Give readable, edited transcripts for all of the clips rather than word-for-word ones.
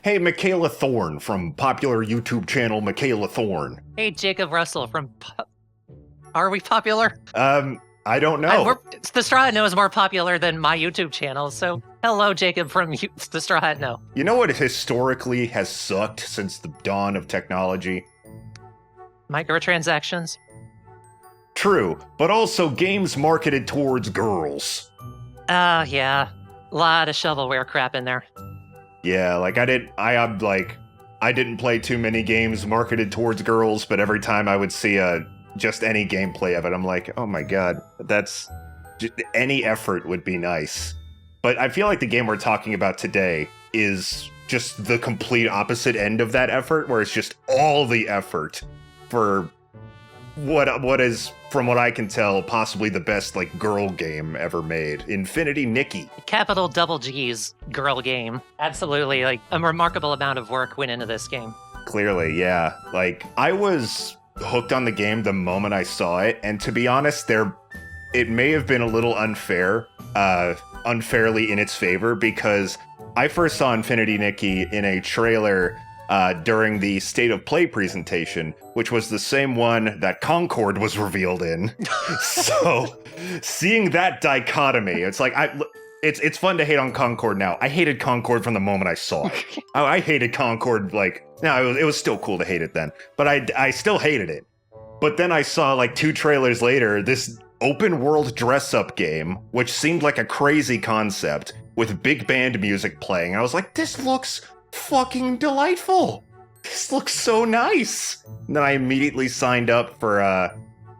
Hey, Michaela Thorn from popular YouTube channel Michaela Thorn. Hey, Jacob Russell from... Are we popular? I don't know. TheStrawhatNO is more popular than my YouTube channel, so hello, Jacob from TheStrawhatNO. You know what historically has sucked since the dawn of technology? Microtransactions? True, but also games marketed towards girls. Yeah. A lot of shovelware crap in there. Yeah, like I didn't play too many games marketed towards girls, but every time I would see just any gameplay of it, I'm like, oh my god, any effort would be nice. But I feel like the game we're talking about today is just the complete opposite end of that effort, where it's just all the effort for what is, from what I can tell, possibly the best girl game ever made. Infinity Nikki. Capital double G's girl game. Absolutely, a remarkable amount of work went into this game. Clearly, yeah. I was hooked on the game the moment I saw it, and to be honest, it may have been a little unfairly in its favor, because I first saw Infinity Nikki in a trailer during the State of Play presentation, which was the same one that Concord was revealed in. So, seeing that dichotomy, it's like, it's fun to hate on Concord now. I hated Concord from the moment I saw it. I hated Concord, no, it was still cool to hate it then, but I still hated it. But then I saw, 2 trailers later, this open-world dress-up game, which seemed like a crazy concept, with big band music playing. I was like, this looks fucking delightful. This looks so nice. And then I immediately signed up for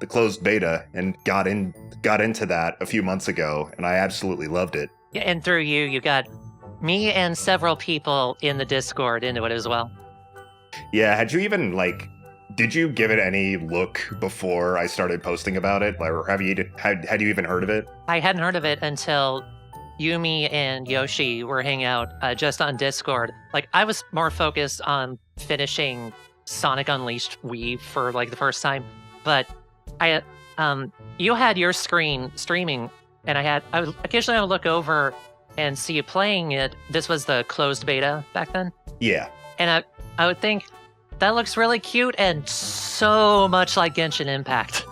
the closed beta and got into that a few months ago, and I absolutely loved it. Yeah, and through you got me and several people in the Discord into it as well. Yeah, had you even did you give it any look before I started posting about it? Or had you even heard of it? I hadn't heard of it until Yumi and Yoshi were hanging out just on Discord. I was more focused on finishing Sonic Unleashed Wii for the first time, but you had your screen streaming, and occasionally I would look over and see you playing it. This was the closed beta back then? Yeah. And I would think, that looks really cute and so much like Genshin Impact.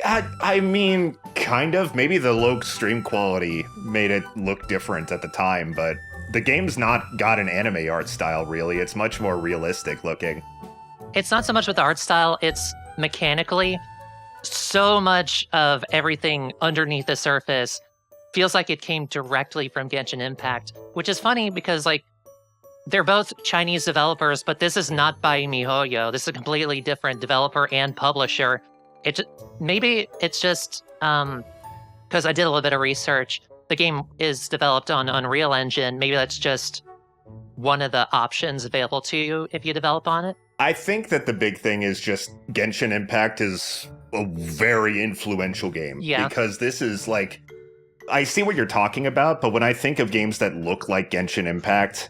I mean, kind of. Maybe the low stream quality made it look different at the time, but the game's not got an anime art style, really. It's much more realistic looking. It's not so much with the art style, it's mechanically. So much of everything underneath the surface feels like it came directly from Genshin Impact, which is funny because, they're both Chinese developers, but this is not by MiHoYo. This is a completely different developer and publisher. Maybe it's just because I did a little bit of research. The game is developed on Unreal Engine. Maybe that's just one of the options available to you if you develop on it. I think that the big thing is just Genshin Impact is a very influential game. Yeah. Because this is I see what you're talking about, but when I think of games that look like Genshin Impact,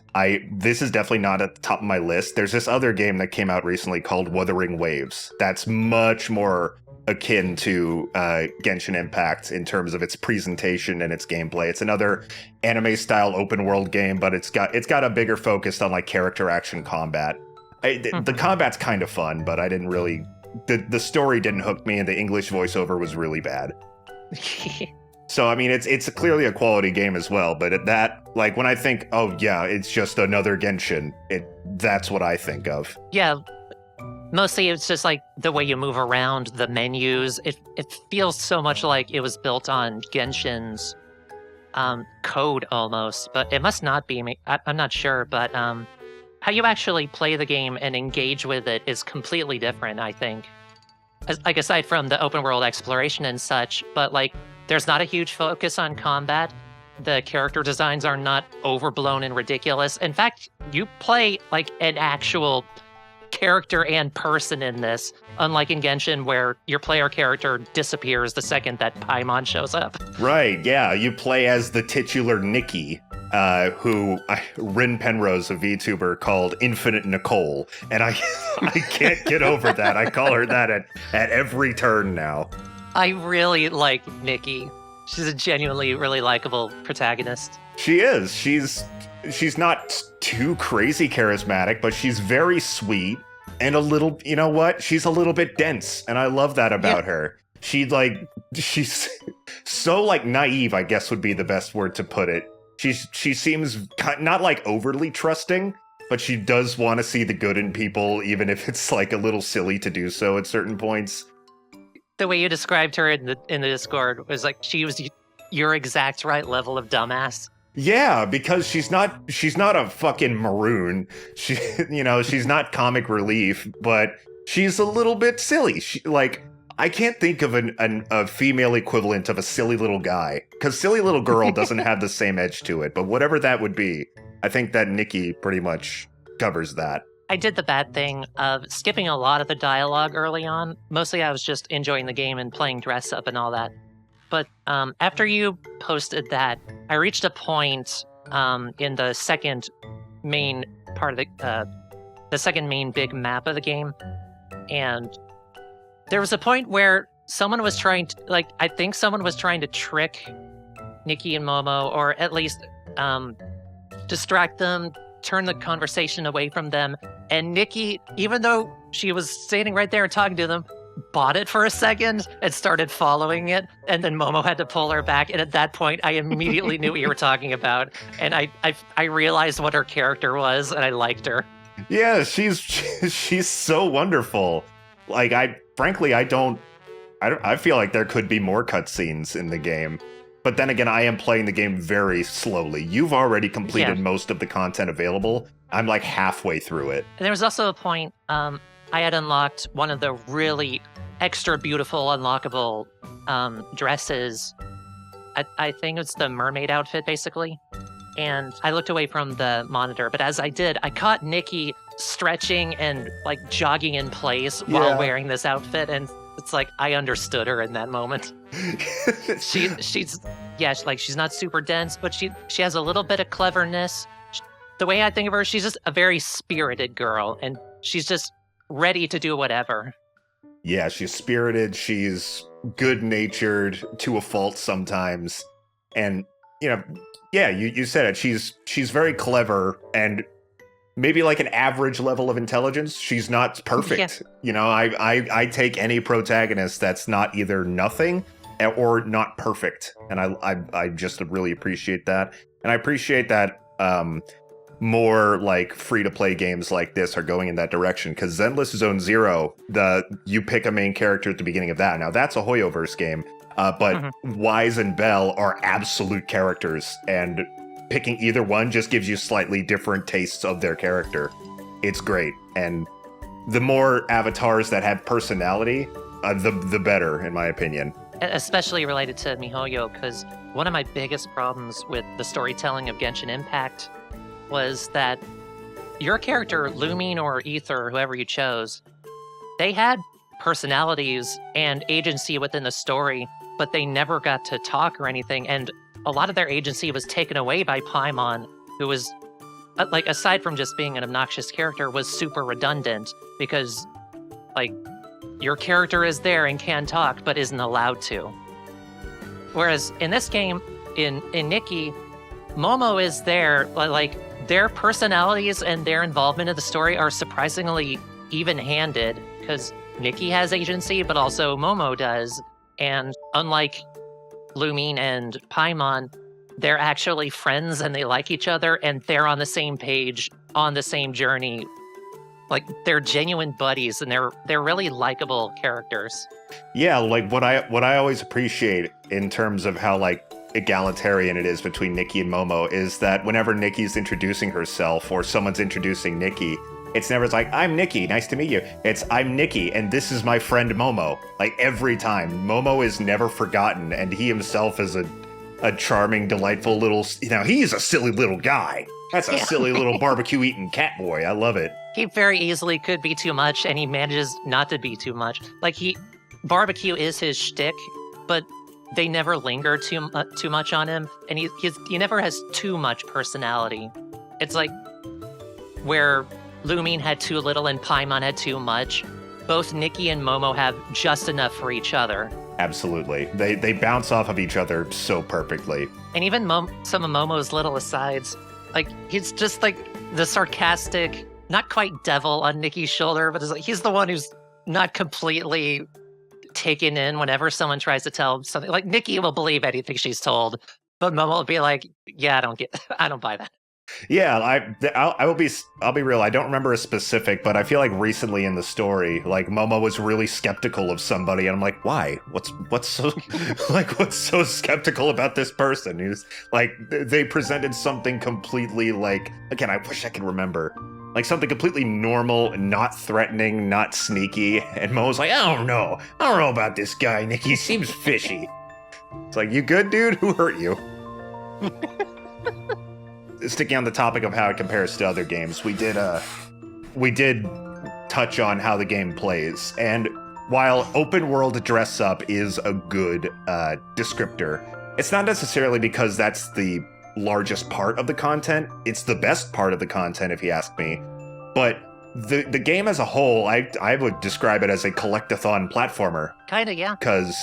this is definitely not at the top of my list. There's this other game that came out recently called Wuthering Waves. That's much more akin to Genshin Impact in terms of its presentation and its gameplay. It's another anime-style open-world game, but it's got a bigger focus on character action combat. The combat's kind of fun, but I didn't really... The story didn't hook me, and the English voiceover was really bad. So, I mean, it's clearly a quality game as well, but when I think, oh yeah, it's just another Genshin, that's what I think of. Yeah, mostly it's just the way you move around, the menus. It feels so much like it was built on Genshin's code almost, but it must not be. I'm not sure, but how you actually play the game and engage with it is completely different, I think. Aside from the open world exploration and such, but there's not a huge focus on combat. The character designs are not overblown and ridiculous. In fact, you play an actual character and person in this, unlike in Genshin where your player character disappears the second that Paimon shows up. Right, yeah, you play as the titular Nikki, who Rin Penrose, a VTuber, called Infinite Nicole, and I can't get over that. I call her that at every turn now. I really like Nikki. She's a genuinely really likable protagonist. She is. She's she's not too crazy charismatic, but she's very sweet and a little, you know what? She's a little bit dense, and I love that about her. She's so like naive, I guess would be the best word to put it. She seems not like overly trusting, but she does want to see the good in people, even if it's like a little silly to do so at certain points. The way you described her in the Discord was like she was your exact right level of dumbass. Yeah, because she's not a fucking maroon. She's not comic relief, but she's a little bit silly. I can't think of a female equivalent of a silly little guy, because silly little girl doesn't have the same edge to it, but whatever that would be, I think that Nikki pretty much covers that. I did the bad thing of skipping a lot of the dialogue early on. Mostly I was just enjoying the game and playing dress up and all that. But after you posted that, I reached a point in the second main part of the second main big map of the game, and there was a point where someone was trying to, I think someone was trying to trick Nikki and Momo, or at least distract them, turn the conversation away from them. And Nikki, even though she was standing right there and talking to them, bought it for a second and started following it. And then Momo had to pull her back. And at that point, I immediately knew what you were talking about. And I realized what her character was, and I liked her. Yeah, she's so wonderful. I feel like there could be more cutscenes in the game. But then again, I am playing the game very slowly. You've already completed most of the content available. I'm like halfway through it. And there was also a point I had unlocked one of the really extra beautiful unlockable dresses. I think it's the mermaid outfit, basically. And I looked away from the monitor, but as I did, I caught Nikki stretching and jogging in place while wearing this outfit, and it's like I understood her in that moment. she's not super dense, but she has a little bit of cleverness. The way I think of her, she's just a very spirited girl, and she's just ready to do whatever. Yeah, she's spirited, she's good-natured to a fault sometimes, and you said it. She's very clever and maybe like an average level of intelligence. She's not perfect. Yeah. I take any protagonist that's not either nothing or not perfect, and I just really appreciate that. And I appreciate that more free-to-play games like this are going in that direction, because Zenless Zone Zero, you pick a main character at the beginning of that. Now that's a Hoyoverse game. But Wise and Bell are absolute characters, and picking either one just gives you slightly different tastes of their character. It's great, and the more avatars that have personality, the better, in my opinion. Especially related to MiHoYo, because one of my biggest problems with the storytelling of Genshin Impact was that your character, Lumine or Ether, whoever you chose, they had personalities and agency within the story, but they never got to talk or anything, and a lot of their agency was taken away by Paimon, who was, aside from just being an obnoxious character, was super redundant, because, your character is there and can talk, but isn't allowed to. Whereas in this game, in Nikki, Momo is there, their personalities and their involvement in the story are surprisingly even-handed, because Nikki has agency, but also Momo does. And unlike Lumine and Paimon, they're actually friends and they like each other and they're on the same page, on the same journey. They're genuine buddies, and they're really likable characters. Yeah, what I always appreciate in terms of how egalitarian it is between Nikki and Momo is that whenever Nikki's introducing herself or someone's introducing Nikki, it's never I'm Nikki, nice to meet you. It's I'm Nikki, and this is my friend Momo. Every time. Momo is never forgotten, and he himself is a charming, delightful little, he's a silly little guy. That's a silly little barbecue-eating cat boy. I love it. He very easily could be too much, and he manages not to be too much. Barbecue is his shtick, but they never linger too much on him, and he never has too much personality. It's where Lumine had too little and Paimon had too much. Both Nikki and Momo have just enough for each other. Absolutely. They bounce off of each other so perfectly. And even some of Momo's little asides, Like, he's just like the sarcastic, not quite devil on Nikki's shoulder, but he's the one who's not completely taken in whenever someone tries to tell him something. Like, Nikki will believe anything she's told, but Momo will be like, yeah, I don't buy that. Yeah, I'll be real. I don't remember a specific, but I feel like recently in the story, like Momo was really skeptical of somebody, and I'm like, why? What's so what's so skeptical about this person? Who's like they presented something completely like again, I wish I could remember. Like something completely normal, not threatening, not sneaky, and Momo's like, I don't know about this guy, Nick. He seems fishy. It's like, you good, dude? Who hurt you? Sticking on the topic of how it compares to other games, we did touch on how the game plays, and while open world dress up is a good descriptor, it's not necessarily because that's the largest part of the content. It's the best part of the content, if you ask me. But the game as a whole, I would describe it as a collectathon platformer. Kinda, yeah. Because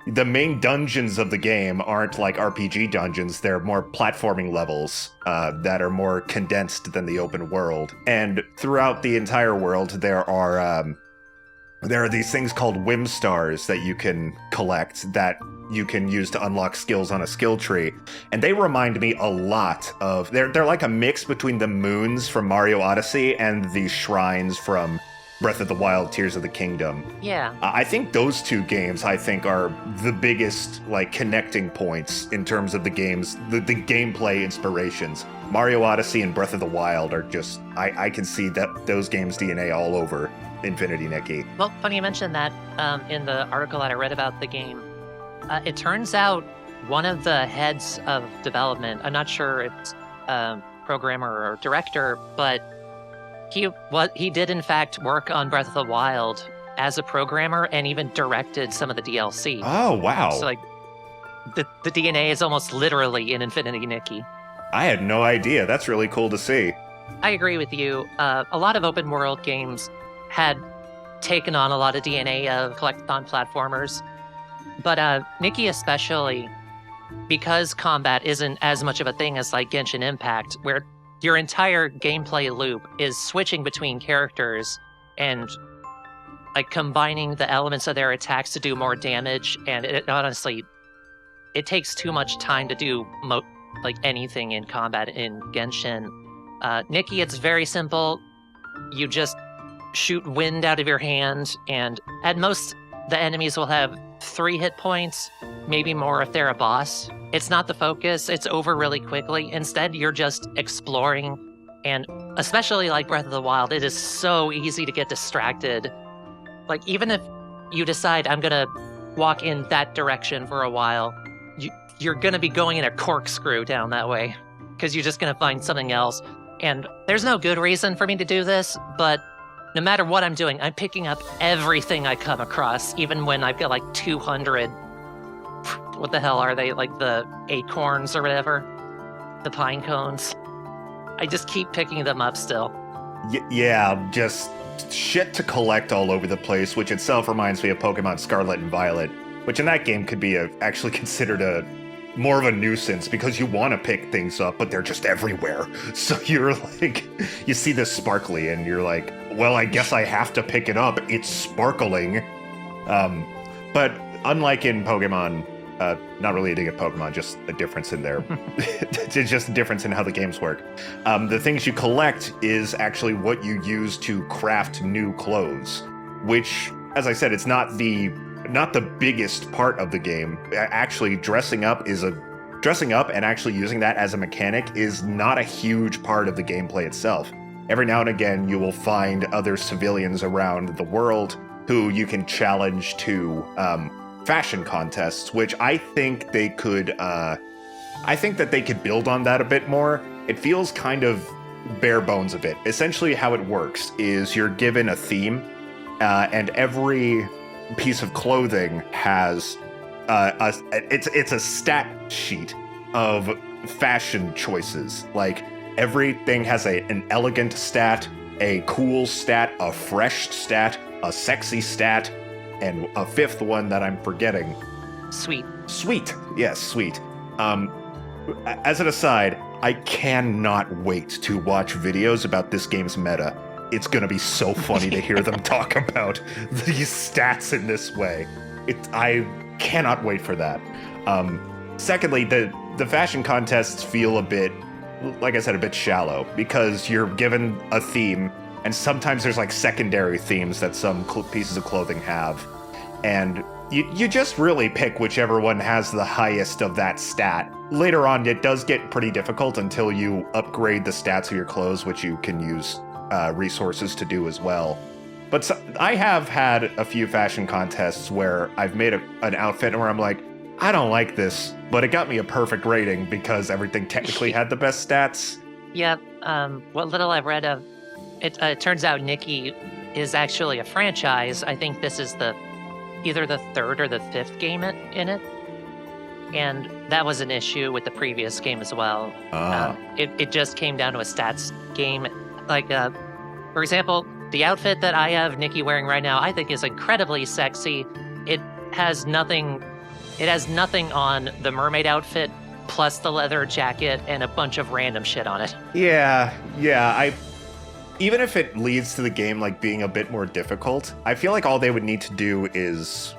the main dungeons of the game aren't like RPG dungeons. They're more platforming levels that are more condensed than the open world. And throughout the entire world, there are these things called whim stars that you can collect that you can use to unlock skills on a skill tree. And they remind me a lot of... They're like a mix between the moons from Mario Odyssey and the shrines from Breath of the Wild, Tears of the Kingdom. Yeah. I think those two games, are the biggest, like, connecting points in terms of the games, the gameplay inspirations. Mario Odyssey and Breath of the Wild are just... I can see those games' DNA all over Infinity Nikki. Well, funny you mentioned that. In the article that I read about the game, it turns out one of the heads of development, I'm not sure if it's programmer or director, but he did in fact work on Breath of the Wild as a programmer and even directed some of the DLC. Oh, wow. So like the DNA is almost literally in Infinity Nikki. I had no idea. That's really cool to see. I agree with you. A lot of open world games had taken on a lot of DNA of collectathon platformers. But Nikki especially, because combat isn't as much of a thing as like Genshin Impact, where your entire gameplay loop is switching between characters and like combining the elements of their attacks to do more damage, and it honestly, it takes too much time to do like anything in combat in Genshin. Nikki, it's very simple. You just shoot wind out of your hand, and at most, the enemies will have 3 hit points, maybe more if they're a boss. It's not the focus, it's over really quickly. Instead, you're just exploring, and especially like Breath of the Wild, it is so easy to get distracted. Like, even if you decide I'm gonna walk in that direction for a while, you're gonna be going in a corkscrew down that way, because you're just gonna find something else. And there's no good reason for me to do this, but no matter what I'm doing, I'm picking up everything I come across, even when I've got like 200... What the hell are they? Like the acorns or whatever? The pine cones? I just keep picking them up still. Yeah, just shit to collect all over the place, which itself reminds me of Pokemon Scarlet and Violet, which in that game could be actually considered more of a nuisance because you want to pick things up, but they're just everywhere. So you're like, you see this sparkly and you're like, well, I guess I have to pick it up. It's sparkling. But unlike in Pokemon, not really a dig at Pokemon, just a difference in there. It's just a difference in how the games work. The things you collect is actually what you use to craft new clothes, which, as I said, it's not the biggest part of the game. Actually, dressing up and actually using that as a mechanic is not a huge part of the gameplay itself. Every now and again, you will find other civilians around the world who you can challenge to fashion contests, which I think they could. I think that they could build on that a bit more. It feels kind of bare bones a bit. Essentially, how it works is you're given a theme, and every piece of clothing has it's a stat sheet of fashion choices. Like, everything has an elegant stat, a cool stat, a fresh stat, a sexy stat, and a fifth one that I'm forgetting. Sweet. Yes, sweet. As an aside, I cannot wait to watch videos about this game's meta. It's gonna be so funny to hear them talk about these stats in this way. I cannot wait for that. Secondly, the fashion contests feel a bit, like I said, a bit shallow because you're given a theme, and sometimes there's like secondary themes that some pieces of clothing have, and you just really pick whichever one has the highest of that stat. Later on, it does get pretty difficult until you upgrade the stats of your clothes, which you can use resources to do as well. But I have had a few fashion contests where I've made an outfit and where I'm like, I don't like this, but it got me a perfect rating because everything technically had the best stats. Yeah, what little I've read of it turns out Nikki is actually a franchise. I think this is either the third or the fifth game in it. And that was an issue with the previous game as well. It just came down to a stats game. Like, for example, the outfit that I have Nikki wearing right now, I think is incredibly sexy. It has nothing on the mermaid outfit, plus the leather jacket and a bunch of random shit on it. Yeah. Even if it leads to the game like being a bit more difficult, I feel like all they would need to do is,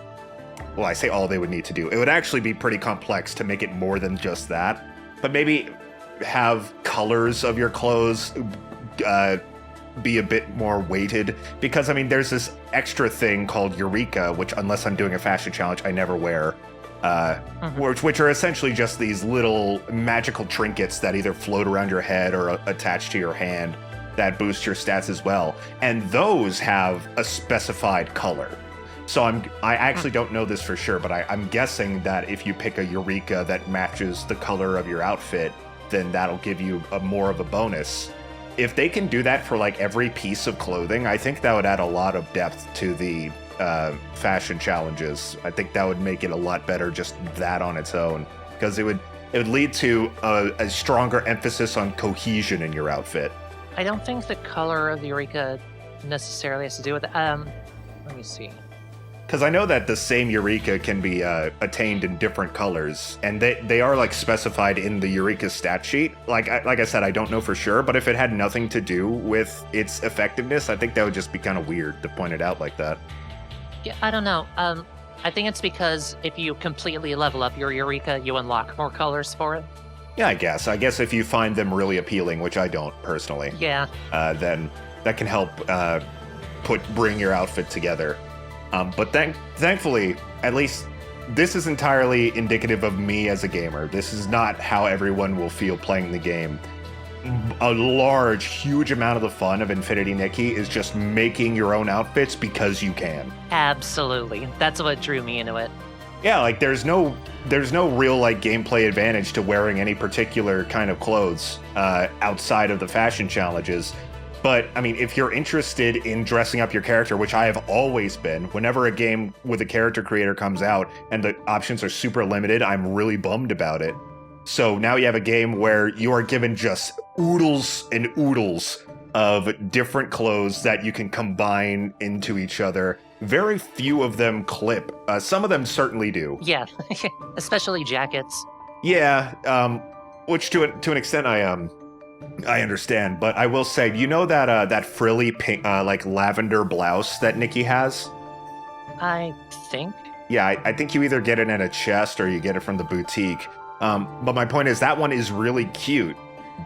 well, I say all they would need to do. It would actually be pretty complex to make it more than just that. But maybe have colors of your clothes be a bit more weighted. Because, I mean, there's this extra thing called Eureka, which, unless I'm doing a fashion challenge, I never wear. Which are essentially just these little magical trinkets that either float around your head or attach to your hand that boost your stats as well. And those have a specified color. So I actually don't know this for sure, but I'm guessing that if you pick a Eureka that matches the color of your outfit, then that'll give you more of a bonus. If they can do that for like every piece of clothing, I think that would add a lot of depth to the fashion challenges. I think that would make it a lot better, just that on its own, because it would lead to a stronger emphasis on cohesion in your outfit. I don't think the color of the Eureka necessarily has to do with it. Let me see. Because I know that the same Eureka can be attained in different colors, and they are like specified in the Eureka stat sheet. Like I said, I don't know for sure, but if it had nothing to do with its effectiveness, I think that would just be kind of weird to point it out like that. Yeah, I don't know. I think it's because if you completely level up your Eureka, you unlock more colors for it. Yeah, I guess if you find them really appealing, which I don't personally. Yeah. Then that can help bring your outfit together. But thankfully, at least this is entirely indicative of me as a gamer. This is not how everyone will feel playing the game. A huge amount of the fun of Infinity Nikki is just making your own outfits because you can. Absolutely. That's what drew me into it. Yeah, like there's no real like gameplay advantage to wearing any particular kind of clothes outside of the fashion challenges. But, I mean, if you're interested in dressing up your character, which I have always been, whenever a game with a character creator comes out and the options are super limited, I'm really bummed about it. So now you have a game where you are given just oodles and oodles of different clothes that you can combine into each other. Very few of them clip. Some of them certainly do. Yeah, especially jackets. Yeah, which to an extent I understand, but I will say, you know that frilly pink, like lavender blouse that Nikki has? I think. Yeah, I think you either get it in a chest or you get it from the boutique. But my point is that one is really cute,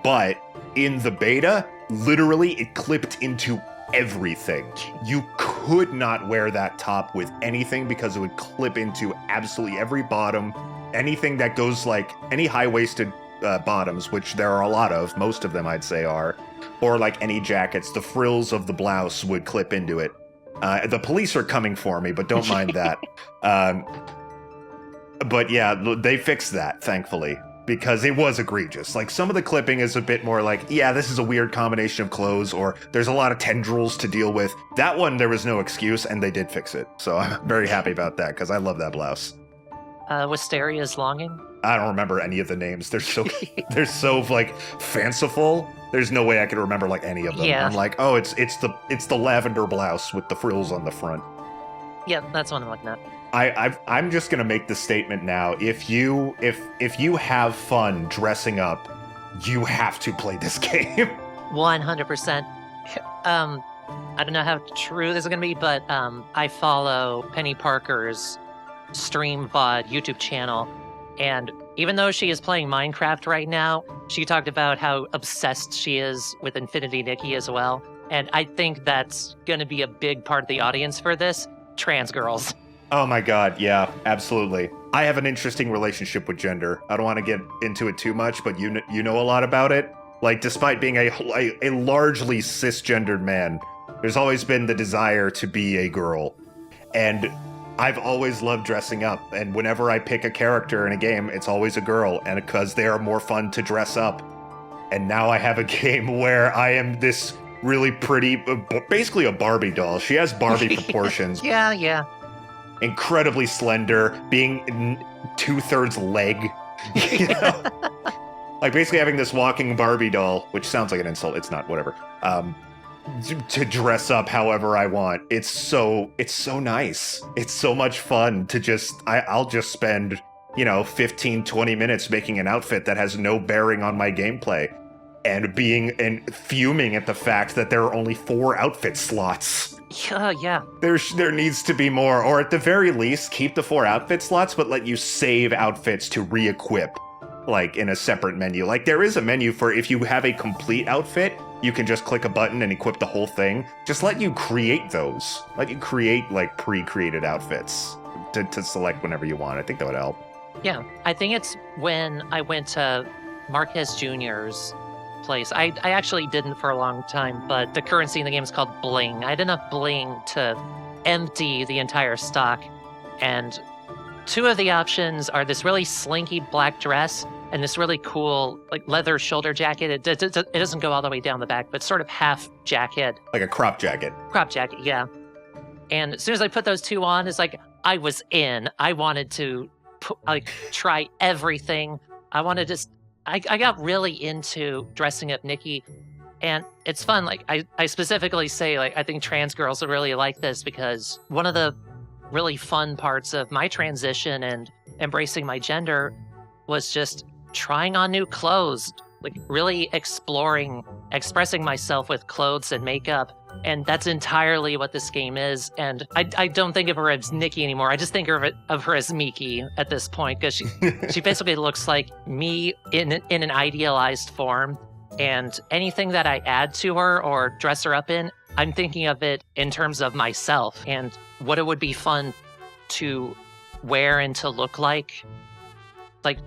but in the beta, literally it clipped into everything. You could not wear that top with anything because it would clip into absolutely every bottom, anything that goes like any high-waisted bottoms, which there are a lot of, most of them I'd say are, or like any jackets, the frills of the blouse would clip into it. The police are coming for me, but don't mind that. But yeah, they fixed that, thankfully, because it was egregious. Like, some of the clipping is a bit more like, yeah, this is a weird combination of clothes, or there's a lot of tendrils to deal with. That one, there was no excuse, and they did fix it. So I'm very happy about that, because I love that blouse. Wisteria's Longing? I don't remember any of the names. They're so like fanciful. There's no way I could remember like any of them. Yeah. I'm like, oh, it's the lavender blouse with the frills on the front. Yeah, that's what I'm looking at. I'm just gonna make the statement now. If you have fun dressing up you have to play this game. 100%. I don't know how true this is going to be, but I follow Penny Parker's stream VOD YouTube channel, and even though she is playing Minecraft right now, she talked about how obsessed she is with Infinity Nikki as well, and I think that's going to be a big part of the audience for this, trans girls. Oh my god, yeah, absolutely. I have an interesting relationship with gender. I don't want to get into it too much, but you know a lot about it. Like, despite being a largely cisgendered man, there's always been the desire to be a girl. And I've always loved dressing up. And whenever I pick a character in a game, it's always a girl. And because they are more fun to dress up. And now I have a game where I am this really pretty, basically a Barbie doll. She has Barbie proportions. Yeah. Incredibly slender, being 2/3 leg. You know? Like, basically having this walking Barbie doll, which sounds like an insult, it's not, whatever, to dress up however I want. It's so nice. It's so much fun to just, I'll just spend, 15, 20 minutes making an outfit that has no bearing on my gameplay, and fuming at the fact that there are only 4 outfit slots. Yeah. There needs to be more, or at the very least, keep the 4 outfit slots, but let you save outfits to re-equip, like in a separate menu. Like, there is a menu for if you have a complete outfit, you can just click a button and equip the whole thing. Just let you create those. Let you create, like, pre-created outfits to select whenever you want. I think that would help. Yeah, I think it's when I went to Marquez Jr.'s place. I actually didn't for a long time, but the currency in the game is called bling. I had enough bling to empty the entire stock, and 2 of the options are this really slinky black dress and this really cool, like, leather shoulder jacket. It doesn't go all the way down the back, but sort of half jacket. Like a crop jacket. Crop jacket, yeah. And as soon as I put those 2 on, it's like I was in. I wanted to try everything. I wanted to. I got really into dressing up Nikki, and it's fun. Like, I specifically say, like, I think trans girls would really like this, because one of the really fun parts of my transition and embracing my gender was just trying on new clothes, like really exploring, expressing myself with clothes and makeup. And that's entirely what this game is. And I don't think of her as Nikki anymore. I just think of her as Miki at this point, because she basically looks like me in an idealized form. And anything that I add to her or dress her up in, I'm thinking of it in terms of myself and what it would be fun to wear and to look like. Like,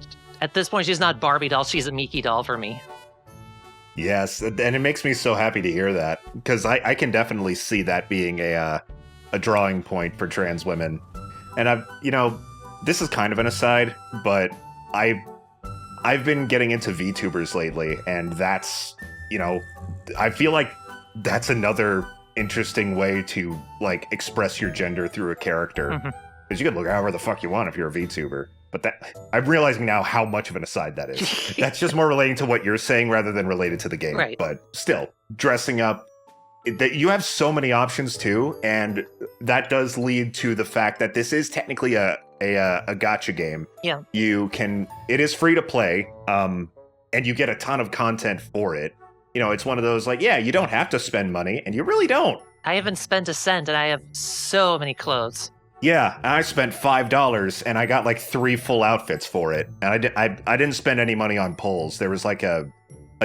at this point, she's not Barbie doll, she's a Miki doll for me. Yes, and it makes me so happy to hear that, because I can definitely see that being a drawing point for trans women. And this is kind of an aside, but I've been getting into VTubers lately, and that's, I feel like that's another interesting way to, like, express your gender through a character. Because you can look however the fuck you want if you're a VTuber. But I'm realizing now how much of an aside that is. That's just more relating to what you're saying rather than related to the game. Right. But still, dressing up, that you have so many options too, and that does lead to the fact that this is technically a gacha game. Yeah. It is free to play, and you get a ton of content for it. It's one of those, like, yeah, you don't have to spend money, and you really don't. I haven't spent a cent, and I have so many clothes. Yeah, I spent $5 and I got like 3 full outfits for it. And I didn't spend any money on polls. There was like a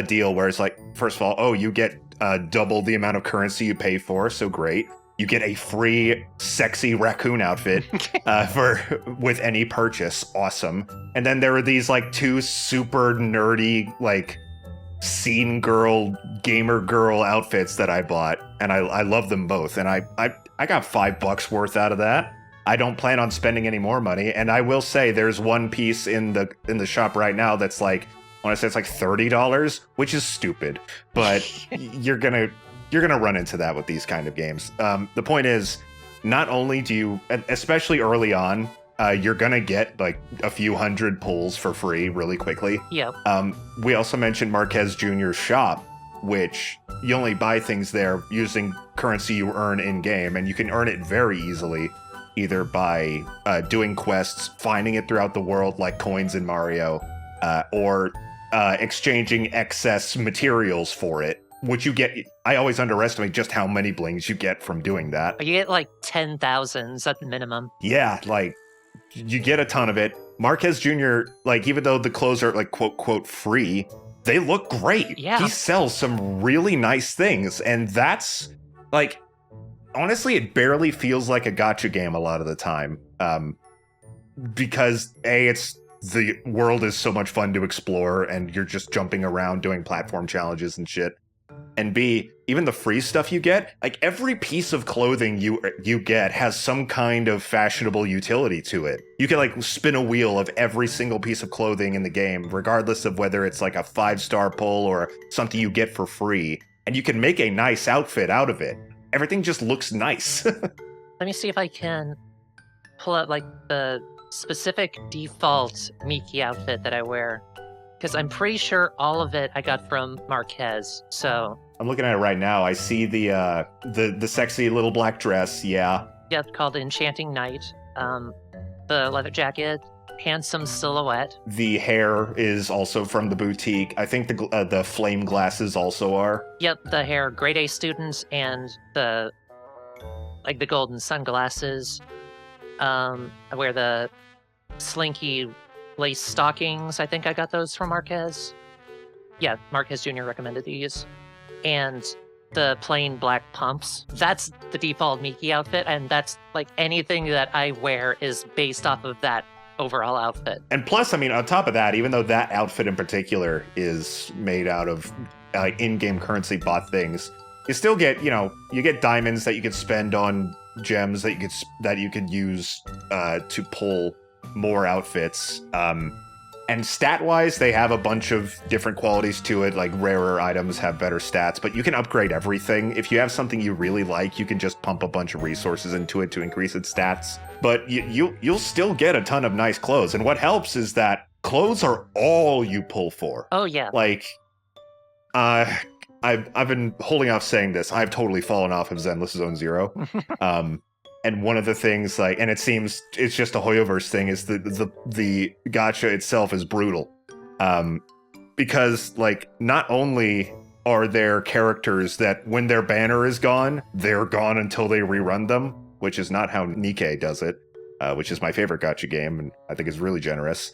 deal where it's like, first of all, you get double the amount of currency you pay for, so great. You get a free sexy raccoon outfit with any purchase, awesome. And then there were these like 2 super nerdy, like, scene girl, gamer girl outfits that I bought, and I love them both. And I got $5 worth out of that. I don't plan on spending any more money, and I will say there's one piece in the shop right now that's like, I want to say it's like $30, which is stupid, but you're gonna run into that with these kind of games. The point is, not only do you, especially early on, you're gonna get like a few hundred pulls for free really quickly. Yeah. We also mentioned Marquez Jr.'s shop, which you only buy things there using currency you earn in game, and you can earn it very easily, either by doing quests, finding it throughout the world like coins in Mario, or exchanging excess materials for it, which you get. I always underestimate just how many blings you get from doing that. You get like 10,000s at the minimum. Yeah, like, you get a ton of it. Marquez Jr., like, even though the clothes are, like, quote free, they look great. Yeah. He sells some really nice things, and that's, like, honestly, it barely feels like a gacha game a lot of the time. Because, A, the world is so much fun to explore, and you're just jumping around doing platform challenges and shit. And B, even the free stuff you get, like, every piece of clothing you get has some kind of fashionable utility to it. You can, like, spin a wheel of every single piece of clothing in the game, regardless of whether it's, like, a 5-star pull or something you get for free, and you can make a nice outfit out of it. Everything just looks nice. Let me see if I can pull out, like, the specific default Miki outfit that I wear. Because I'm pretty sure all of it I got from Marquez, so... I'm looking at it right now. I see the sexy little black dress, yeah. Yeah, it's called Enchanting Night. The leather jacket, handsome silhouette. The hair is also from the boutique. I think the flame glasses also are. Yep, the hair, grade A students, and the golden sunglasses. I wear the slinky lace stockings. I think I got those from Marquez. Yeah, Marquez Jr. recommended these. And the plain black pumps. That's the default Miki outfit, and that's, like, anything that I wear is based off of that overall outfit. And plus, I mean, on top of that, even though that outfit in particular is made out of in-game currency bought things, you still get, you get diamonds that you could spend on gems that you could use to pull more outfits. And stat-wise, they have a bunch of different qualities to it, like rarer items have better stats, but you can upgrade everything. If you have something you really like, you can just pump a bunch of resources into it to increase its stats. But you'll still get a ton of nice clothes, and what helps is that clothes are all you pull for. Oh, yeah. Like, I've been holding off saying this. I've totally fallen off of Zenless Zone Zero. And one of the things, like, and it seems it's just a Hoyoverse thing, is the gacha itself is brutal. Because, like, not only are there characters that when their banner is gone, they're gone until they rerun them, which is not how Nikki does it, which is my favorite gacha game, and I think is really generous.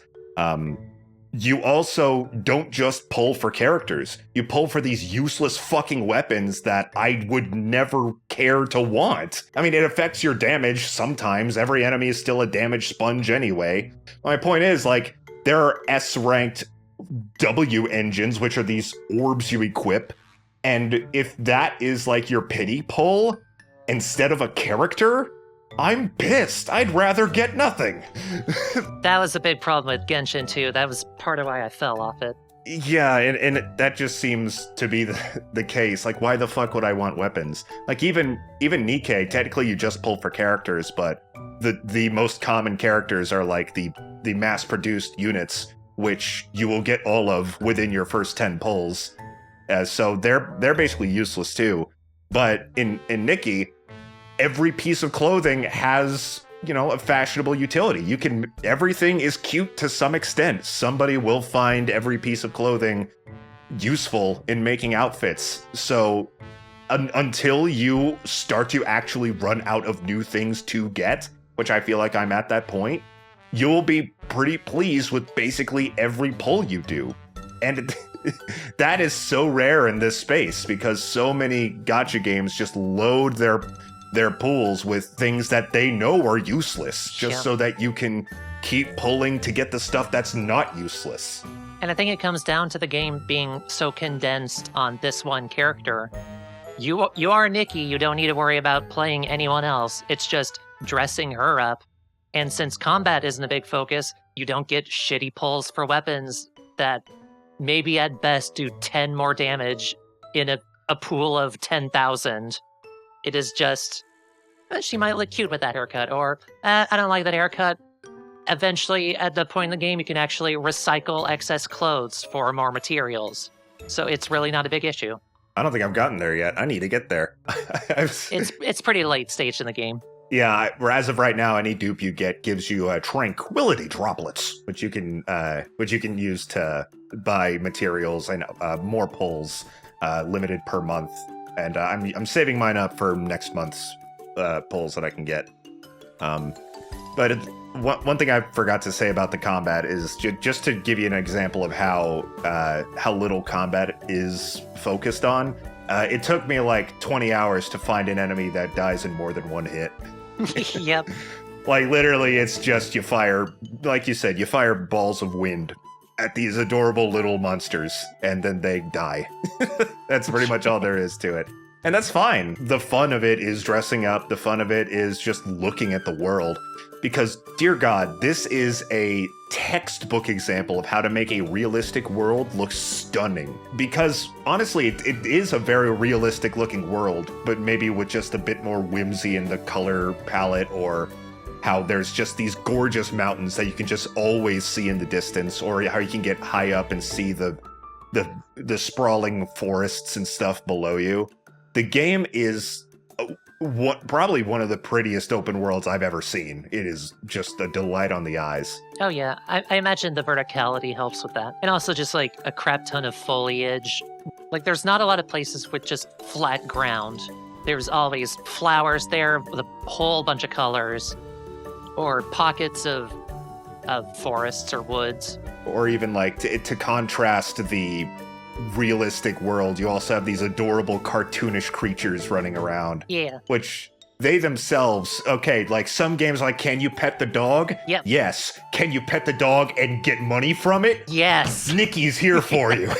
You also don't just pull for characters. You pull for these useless fucking weapons that I would never care to want. I mean, it affects your damage sometimes. Every enemy is still a damage sponge anyway. My point is, like, there are S-ranked W engines, which are these orbs you equip, and if that is, like, your pity pull instead of a character, I'm pissed. I'd rather get nothing. That was a big problem with Genshin, too. That was part of why I fell off it. Yeah, and that just seems to be the case. Like, why the fuck would I want weapons? Like, even Nikki, technically you just pull for characters, but the most common characters are, like, the mass-produced units, which you will get all of within your first 10 pulls. So they're basically useless, too. But in Nikki, every piece of clothing has, a fashionable utility. Everything is cute to some extent. Somebody will find every piece of clothing useful in making outfits. So until you start to actually run out of new things to get, which I feel like I'm at that point, you'll be pretty pleased with basically every pull you do. And that is so rare in this space because so many gacha games just load their pools with things that they know are useless, just so that you can keep pulling to get the stuff that's not useless. And I think it comes down to the game being so condensed on this one character. You are Nikki, you don't need to worry about playing anyone else. It's just dressing her up. And since combat isn't a big focus, you don't get shitty pulls for weapons that maybe at best do 10 more damage in a pool of 10,000. It is just, she might look cute with that haircut, or I don't like that haircut. Eventually, at the point in the game, you can actually recycle excess clothes for more materials. So it's really not a big issue. I don't think I've gotten there yet. I need to get there. It's pretty late stage in the game. Yeah, as of right now, any dupe you get gives you tranquility droplets, which you can use to buy materials and more pulls, limited per month. And I'm saving mine up for next month's pulls that I can get. But one thing I forgot to say about the combat is just to give you an example of how little combat is focused on. It took me like 20 hours to find an enemy that dies in more than one hit. Yep. Like, literally, it's just you fire, like you said, you fire balls of wind at these adorable little monsters, and then they die. That's pretty much all there is to it. And that's fine. The fun of it is dressing up. The fun of it is just looking at the world. Because, dear God, this is a textbook example of how to make a realistic world look stunning. Because, honestly, it is a very realistic looking world, but maybe with just a bit more whimsy in the color palette, or how there's just these gorgeous mountains that you can just always see in the distance, or how you can get high up and see the sprawling forests and stuff below you. The game is probably one of the prettiest open worlds I've ever seen. It is just a delight on the eyes. Oh yeah, I imagine the verticality helps with that. And also just like a crap ton of foliage. Like there's not a lot of places with just flat ground. There's always flowers there with a whole bunch of colors, or pockets of forests or woods. Or even like to contrast the realistic world, you also have these adorable cartoonish creatures running around. Yeah. Which they themselves, okay, like some games like, can you pet the dog? Yep. Yes. Can you pet the dog and get money from it? Yes. Nikki's here for you.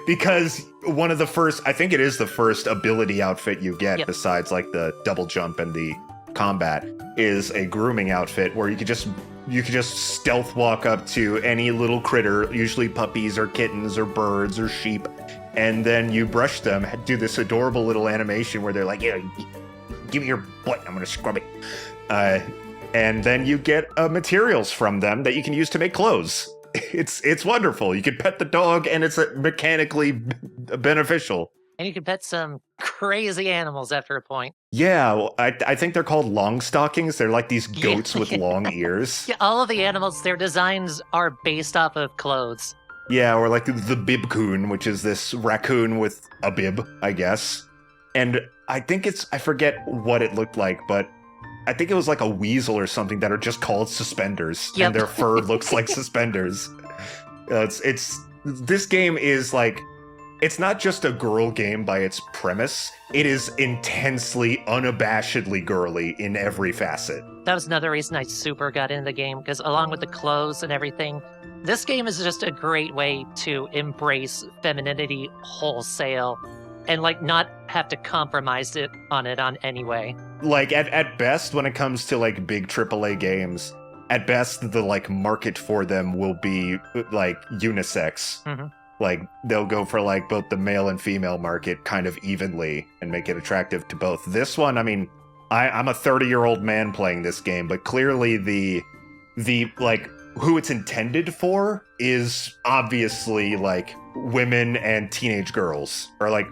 Because one of the first, I think it is the first ability outfit you get, Yep. besides like the double jump and the combat, is a grooming outfit where you could just stealth walk up to any little critter, usually puppies or kittens or birds or sheep, and then you brush them, do this adorable little animation where they're like, yeah, give me your butt, I'm gonna scrub it. And then you get materials from them that you can use to make clothes. It's wonderful. You can pet the dog and it's mechanically beneficial. And you can pet some crazy animals after a point. Yeah, well, I think they're called long stockings. They're like these goats with long ears. Yeah, all of the animals, their designs are based off of clothes. Yeah, or like the bibcoon, which is this raccoon with a bib, I guess. And I think I forget what it looked like, but I think it was like a weasel or something that are just called suspenders. Yep. And their fur looks like suspenders. This game is like, it's not just a girl game by its premise. It is intensely, unabashedly girly in every facet. That was another reason I super got into the game, because along with the clothes and everything, this game is just a great way to embrace femininity wholesale and like not have to compromise on any way. Like at best, when it comes to like big AAA games, at best the like market for them will be like unisex. Mm-hmm. Like they'll go for like both the male and female market kind of evenly and make it attractive to both. This one, I mean, I'm a 30-year-old man playing this game, but clearly the like who it's intended for is obviously like women and teenage girls, or like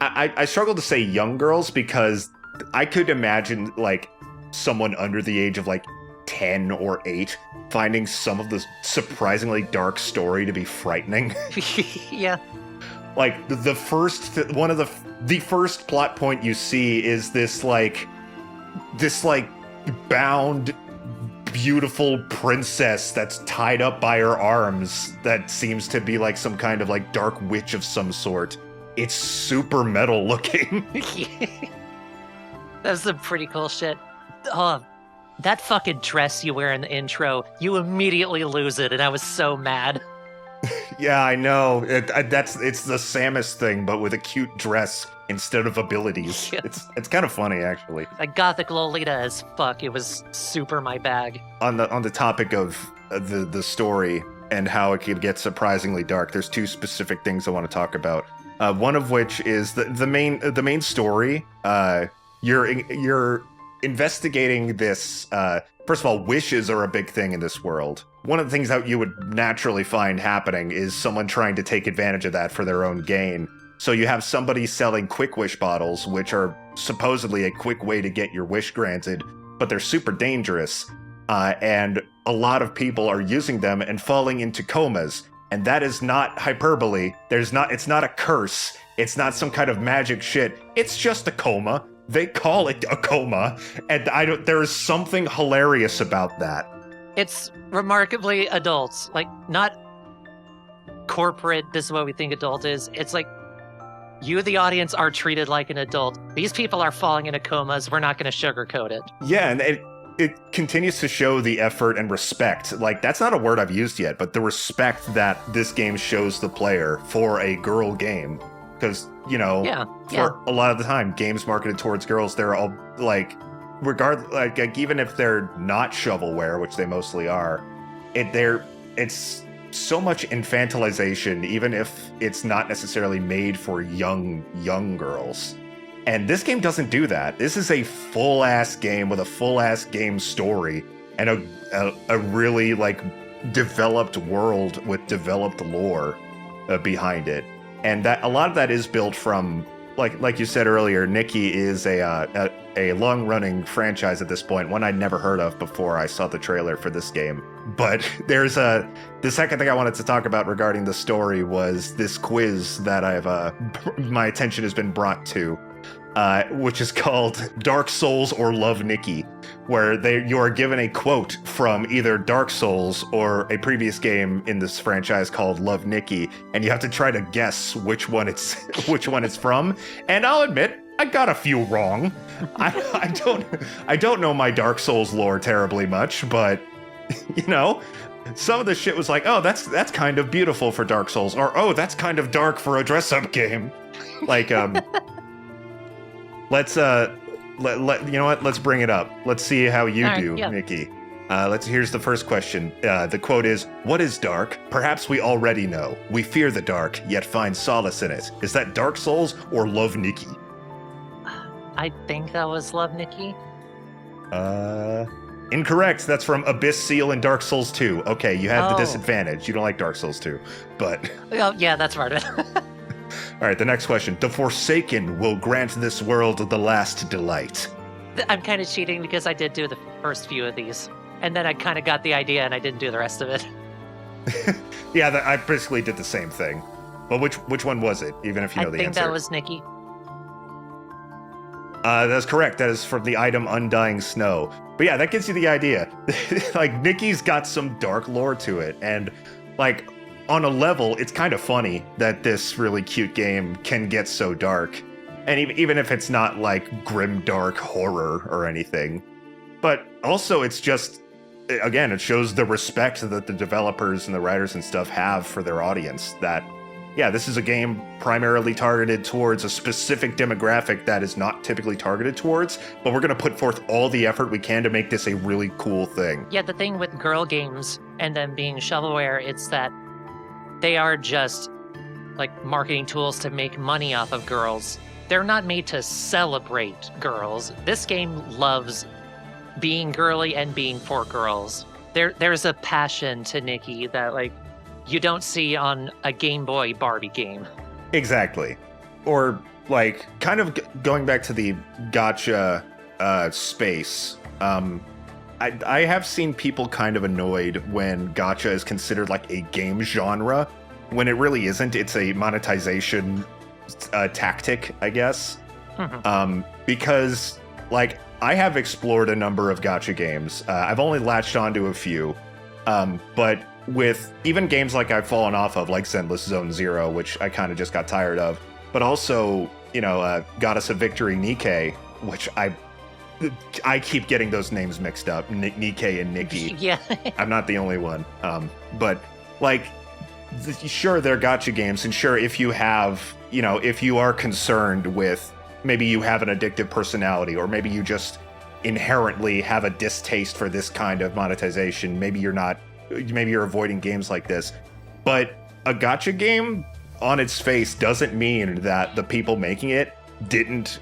I struggle to say young girls because I could imagine like someone under the age of like 10 or 8 finding some of the surprisingly dark story to be frightening. Yeah. Like the first plot point you see is this bound beautiful princess that's tied up by her arms that seems to be like some kind of like dark witch of some sort. It's super metal looking. That's some pretty cool shit. Oh, that fucking dress you wear in the intro, you immediately lose it, and I was so mad. Yeah, I know. It's the Samus thing, but with a cute dress instead of abilities. Yeah. It's kind of funny, actually. Like gothic Lolita as fuck. It was super my bag. On the topic of the story and how it could get surprisingly dark, there's 2 specific things I want to talk about. One of which is the main story. You're investigating this. First of all, wishes are a big thing in this world. One of the things that you would naturally find happening is someone trying to take advantage of that for their own gain. So you have somebody selling quick wish bottles, which are supposedly a quick way to get your wish granted, but they're super dangerous. And a lot of people are using them and falling into comas. And that is not hyperbole. It's not a curse. It's not some kind of magic shit. It's just a coma. They call it a coma. And there is something hilarious about that. It's remarkably adult. Like, not corporate, this is what we think adult is. It's like, you, the audience, are treated like an adult. These people are falling into comas. We're not going to sugarcoat it. Yeah, and it continues to show the effort and respect. Like, that's not a word I've used yet, but the respect that this game shows the player for a girl game. Because, you know, for a lot of the time, games marketed towards girls, they're all, like, even if they're not shovelware, which they mostly are, it's so much infantilization, even if it's not necessarily made for young girls. And this game doesn't do that. This is a full-ass game with a full-ass game story and a really, like, developed world with developed lore behind it. And that a lot of that is built from, like you said earlier, Nikki is a long-running franchise at this point, one I'd never heard of before I saw the trailer for this game. But the second thing I wanted to talk about regarding the story was this quiz that my attention has been brought to, which is called Dark Souls or Love Nikki, where you are given a quote from either Dark Souls or a previous game in this franchise called Love Nikki, and you have to try to guess which one it's from. And I'll admit, I got a few wrong. I don't know my Dark Souls lore terribly much, but you know, some of the shit was like, oh, that's kind of beautiful for Dark Souls, or oh, that's kind of dark for a dress-up game. Like, let's you know what? Let's bring it up. Let's see how you do, Nikki. Here's the first question. The quote is, "What is dark? Perhaps we already know. We fear the dark, yet find solace in it. Is that Dark Souls or Love Nikki?" I think that was Love Nikki. Incorrect. That's from Abyss Seal in Dark Souls 2. Okay, you have the disadvantage. You don't like Dark Souls 2, but... Oh, yeah, that's part of it. All right, the next question. The Forsaken will grant this world the last delight. I'm kind of cheating because I did do the first few of these. And then I kind of got the idea and I didn't do the rest of it. Yeah, I basically did the same thing. Well, which one was it, even if you know the answer? I think that was Nikki. That's correct. That is from the item Undying Snow. But yeah, that gives you the idea. Like, Nikki's got some dark lore to it. And, like, on a level, it's kind of funny that this really cute game can get so dark. And even if it's not, like, grim, dark horror or anything. But also, it's just, again, it shows the respect that the developers and the writers and stuff have for their audience. That, yeah, this is a game primarily targeted towards a specific demographic that is not typically targeted towards, but we're going to put forth all the effort we can to make this a really cool thing. Yeah, the thing with girl games and them being shovelware, it's that they are just, like, marketing tools to make money off of girls. They're not made to celebrate girls. This game loves being girly and being for girls. There's a passion to Nikki that, like, you don't see on a Game Boy Barbie game. Exactly. Or, like, kind of going back to the gacha space, I have seen people kind of annoyed when gacha is considered like a game genre, when it really isn't. It's a monetization tactic, I guess. Mm-hmm. Because, like, I have explored a number of gacha games. I've only latched onto a few, but with even games like I've fallen off of, like Zenless Zone Zero, which I kind of just got tired of, but also, you know, Goddess of Victory Nikke, which I keep getting those names mixed up, Nikke and Nikki. Yeah. I'm not the only one. But, like, sure, they're gacha games, and sure, if you have, you know, if you are concerned with, maybe you have an addictive personality, or maybe you just inherently have a distaste for this kind of monetization, maybe you're avoiding games like this. But a gacha game on its face doesn't mean that the people making it didn't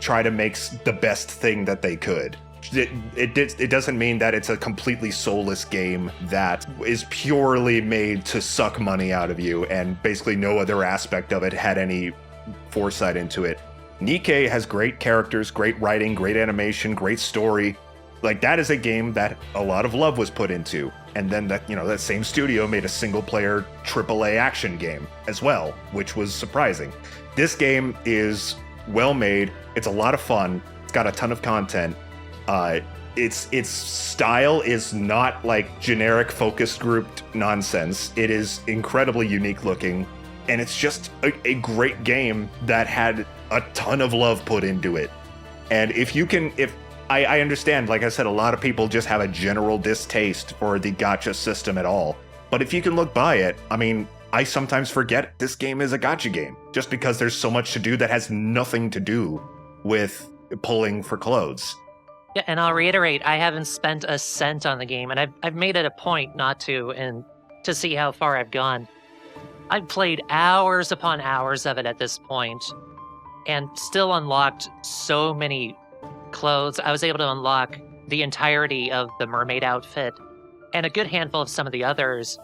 try to make the best thing that they could. it doesn't mean that it's a completely soulless game that is purely made to suck money out of you, and basically no other aspect of it had any foresight into it. Nikki has great characters, great writing, great animation, great story. Like, that is a game that a lot of love was put into. And then that same studio made a single-player AAA action game as well, which was surprising. This game is well made. It's a lot of fun. It's got a ton of content. Its style is not like generic focus grouped nonsense. It is incredibly unique looking, and it's just a great game that had a ton of love put into it. And I understand, like I said, a lot of people just have a general distaste for the gacha system at all. But if you can look by it, I mean, I sometimes forget this game is a gacha game, just because there's so much to do that has nothing to do with pulling for clothes. Yeah, and I'll reiterate, I haven't spent a cent on the game, and I've made it a point not to, and to see how far I've gone. I've played hours upon hours of it at this point, and still unlocked so many clothes. I was able to unlock the entirety of the mermaid outfit, and a good handful of some of the others.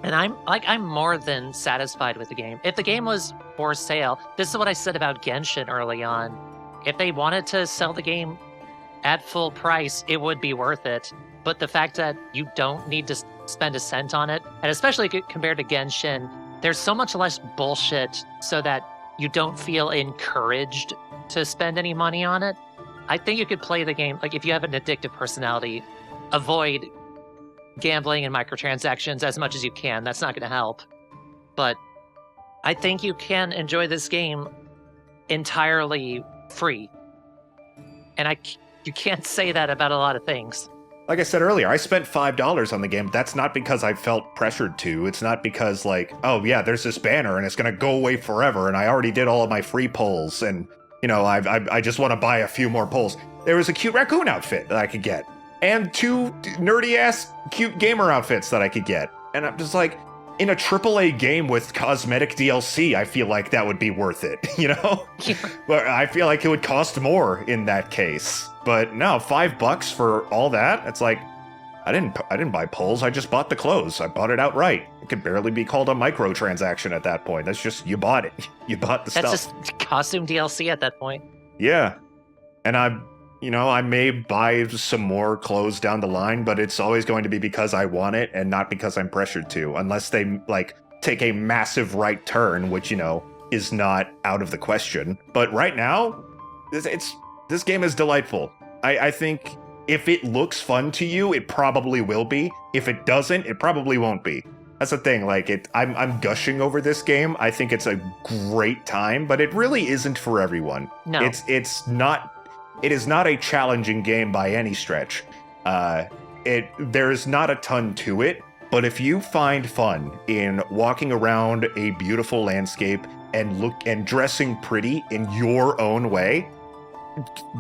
And I'm more than satisfied with the game. If the game was for sale, this is what I said about Genshin early on. If they wanted to sell the game at full price, it would be worth it. But the fact that you don't need to spend a cent on it, and especially compared to Genshin, there's so much less bullshit so that you don't feel encouraged to spend any money on it. I think you could play the game, like if you have an addictive personality, avoid gambling and microtransactions as much as you can. That's not going to help. But I think you can enjoy this game entirely free. And you can't say that about a lot of things. Like I said earlier, I spent $5 on the game. That's not because I felt pressured to. It's not because, like, oh yeah, there's this banner and it's going to go away forever and I already did all of my free polls and, I just want to buy a few more polls. There was a cute raccoon outfit that I could get. And 2 nerdy-ass cute gamer outfits that I could get. And I'm just like, in a AAA game with cosmetic DLC, I feel like that would be worth it, But I feel like it would cost more in that case. But no, $5 for all that? It's like, I didn't buy polls, I just bought the clothes. I bought it outright. It could barely be called a microtransaction at that point. That's just, you bought it. You bought the stuff. That's just costume DLC at that point. Yeah. And I may buy some more clothes down the line, but it's always going to be because I want it and not because I'm pressured to, unless they, take a massive right turn, which, is not out of the question. But right now, this game is delightful. I think if it looks fun to you, it probably will be. If it doesn't, it probably won't be. That's the thing, I'm gushing over this game. I think it's a great time, but it really isn't for everyone. No. It is not a challenging game by any stretch. There is not a ton to it, but if you find fun in walking around a beautiful landscape and dressing pretty in your own way,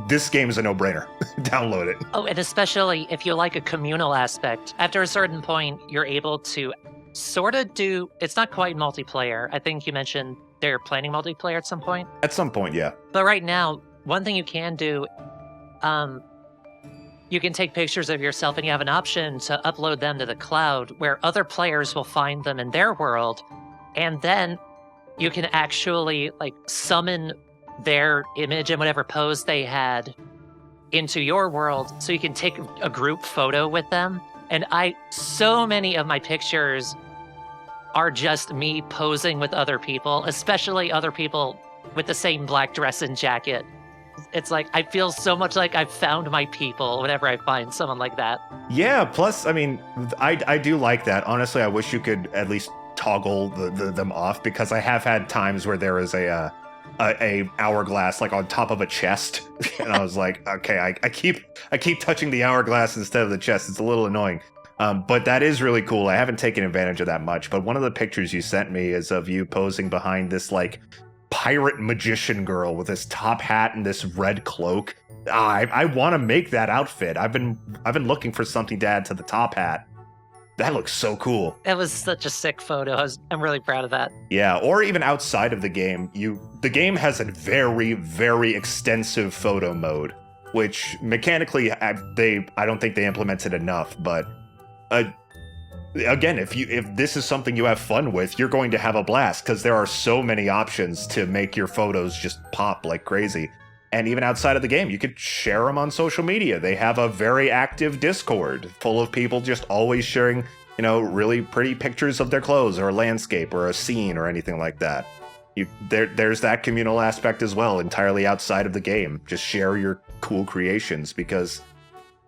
this game is a no-brainer. Download it. Oh, and especially if you like a communal aspect, after a certain point, you're able to sort of do, it's not quite multiplayer. I think you mentioned they're planning multiplayer at some point. At some point, yeah. But right now, one thing you can do, you can take pictures of yourself and you have an option to upload them to the cloud where other players will find them in their world. And then you can actually summon their image and whatever pose they had into your world so you can take a group photo with them. And so many of my pictures are just me posing with other people, especially other people with the same black dress and jacket. It's like, I feel so much like I've found my people whenever I find someone like that. Yeah, plus, I do like that. Honestly, I wish you could at least toggle them off, because I have had times where there is a hourglass on top of a chest, and I was like, okay, I keep touching the hourglass instead of the chest. It's a little annoying. But that is really cool. I haven't taken advantage of that much, but one of the pictures you sent me is of you posing behind this pirate magician girl with this top hat and this red cloak. I want to make that outfit. I've been looking for something to add to the top hat. That looks so cool. It was such a sick photo. I'm really proud of that. Yeah, or even outside of the game, the game has a very, very extensive photo mode. which mechanically I don't think they implemented enough. But again, if this is something you have fun with, you're going to have a blast because there are so many options to make your photos just pop like crazy. And even outside of the game, you could share them on social media. They have a very active Discord full of people just always sharing, really pretty pictures of their clothes or a landscape or a scene or anything like that. There's that communal aspect as well, entirely outside of the game. Just share your cool creations because,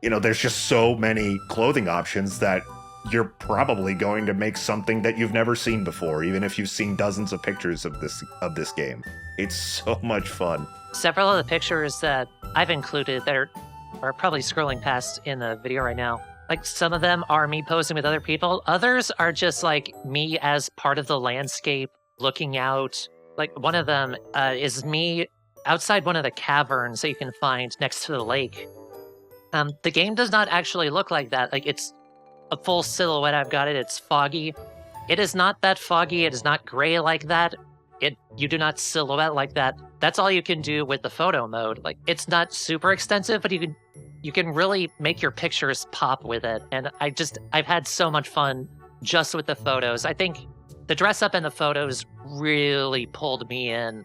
there's just so many clothing options that you're probably going to make something that you've never seen before, even if you've seen dozens of pictures of this game. It's so much fun. Several of the pictures that I've included that are probably scrolling past in the video right now, like some of them are me posing with other people. Others are just like me as part of the landscape looking out. Like one of them is me outside one of the caverns that you can find next to the lake. The game does not actually look like that. Like it's a full silhouette. I've got it. It's foggy. It is not that foggy. It is not gray like that. You do not silhouette like that. That's all you can do with the photo mode. Like it's not super extensive, but you can really make your pictures pop with it. And I've had so much fun just with the photos. I think the dress up and the photos really pulled me in